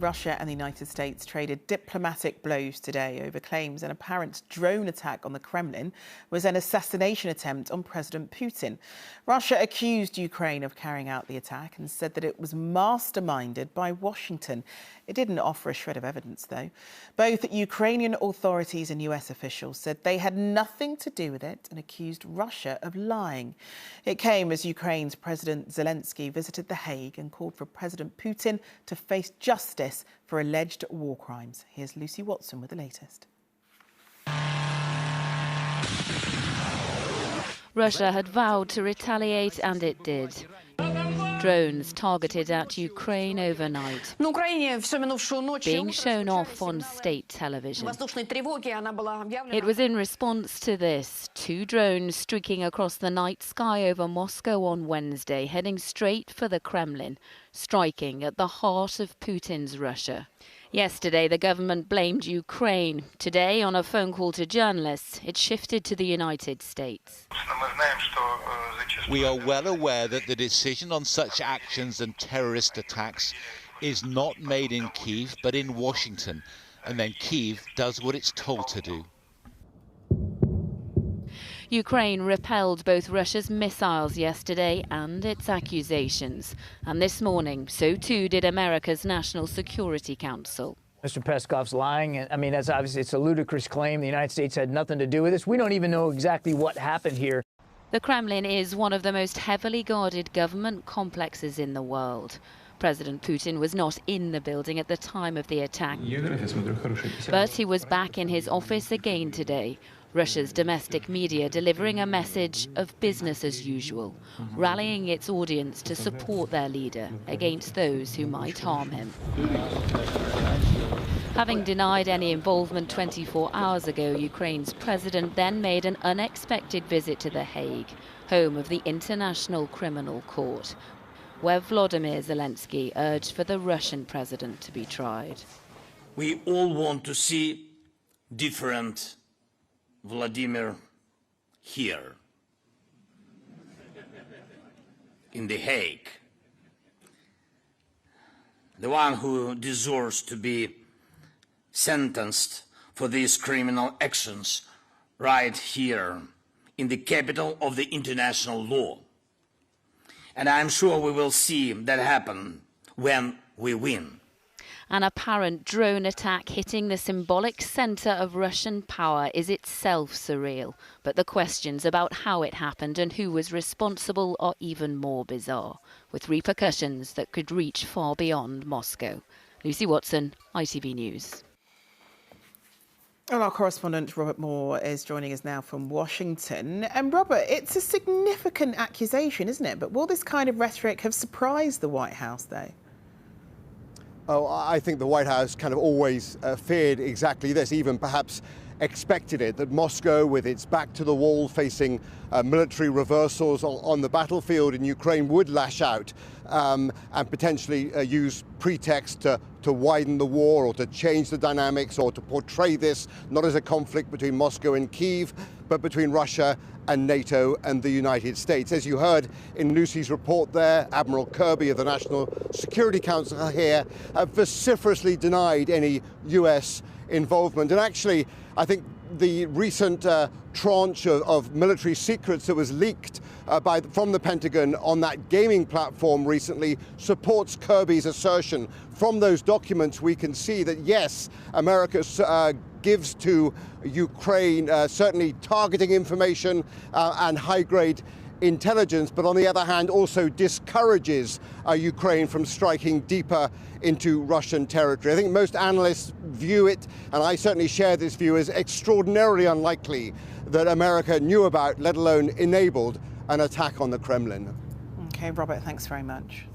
Russia and the United States traded diplomatic blows today over claims an apparent drone attack on the Kremlin was an assassination attempt on President Putin. Russia accused Ukraine of carrying out the attack and said that it was masterminded by Washington. It didn't offer a shred of evidence, though. Both Ukrainian authorities and US officials said they had nothing to do with it and accused Russia of lying. It came as Ukraine's President Zelenskyy visited The Hague and called for President Putin to face justice for alleged war crimes. Here's Lucy Watson with the latest. Russia had vowed to retaliate, and it did. Drones targeted at Ukraine overnight, being shown off on state television. It was in response to this, 2 drones streaking across the night sky over Moscow on Wednesday, heading straight for the Kremlin, striking at the heart of Putin's Russia. Yesterday, the government blamed Ukraine. Today, on a phone call to journalists, it shifted to the United States. We are well aware that the decision on such actions and terrorist attacks is not made in Kyiv, but in Washington. And then Kyiv does what it's told to do. Ukraine repelled both Russia's missiles yesterday and its accusations. And this morning, so too did America's National Security Council. Mr. Peskov's lying. I mean, it's a ludicrous claim. The United States had nothing to do with this. We don't even know exactly what happened here. The Kremlin is one of the most heavily guarded government complexes in the world. President Putin was not in the building at the time of the attack, but he was back in his office again today. Russia's domestic media delivering a message of business as usual, rallying its audience to support their leader against those who might harm him. Having denied any involvement 24 hours ago, Ukraine's president then made an unexpected visit to The Hague, home of the International Criminal Court, where Vladimir Zelenskyy urged for the Russian president to be tried. We all want to see different Vladimir here, in The Hague, the one who deserves to be sentenced for these criminal actions right here in the capital of the international law. And I'm sure we will see that happen when we win. An apparent drone attack hitting the symbolic centre of Russian power is itself surreal, but the questions about how it happened and who was responsible are even more bizarre, with repercussions that could reach far beyond Moscow. Lucy Watson, ITV News. Well, our correspondent Robert Moore is joining us now from Washington. And Robert, it's a significant accusation, isn't it? But will this kind of rhetoric have surprised the White House, though? Oh, I think the White House kind of always feared exactly this, even perhaps expected it, that Moscow, with its back to the wall, facing military reversals on the battlefield in Ukraine, would lash out and potentially use pretext to widen the war or to change the dynamics or to portray this not as a conflict between Moscow and Kyiv, but between Russia and NATO and the United States. As you heard in Lucy's report there, Admiral Kirby of the National Security Council here vociferously denied any US involvement. And actually, I think the recent tranche of military secrets that was leaked from the Pentagon on that gaming platform recently supports Kirby's assertion. From those documents, we can see that, yes, America gives to Ukraine certainly targeting information and high-grade intelligence, but on the other hand also discourages Ukraine from striking deeper into Russian territory. I think most analysts view it, and I certainly share this view, as extraordinarily unlikely that America knew about, let alone enabled, an attack on the Kremlin. OK, Robert, thanks very much.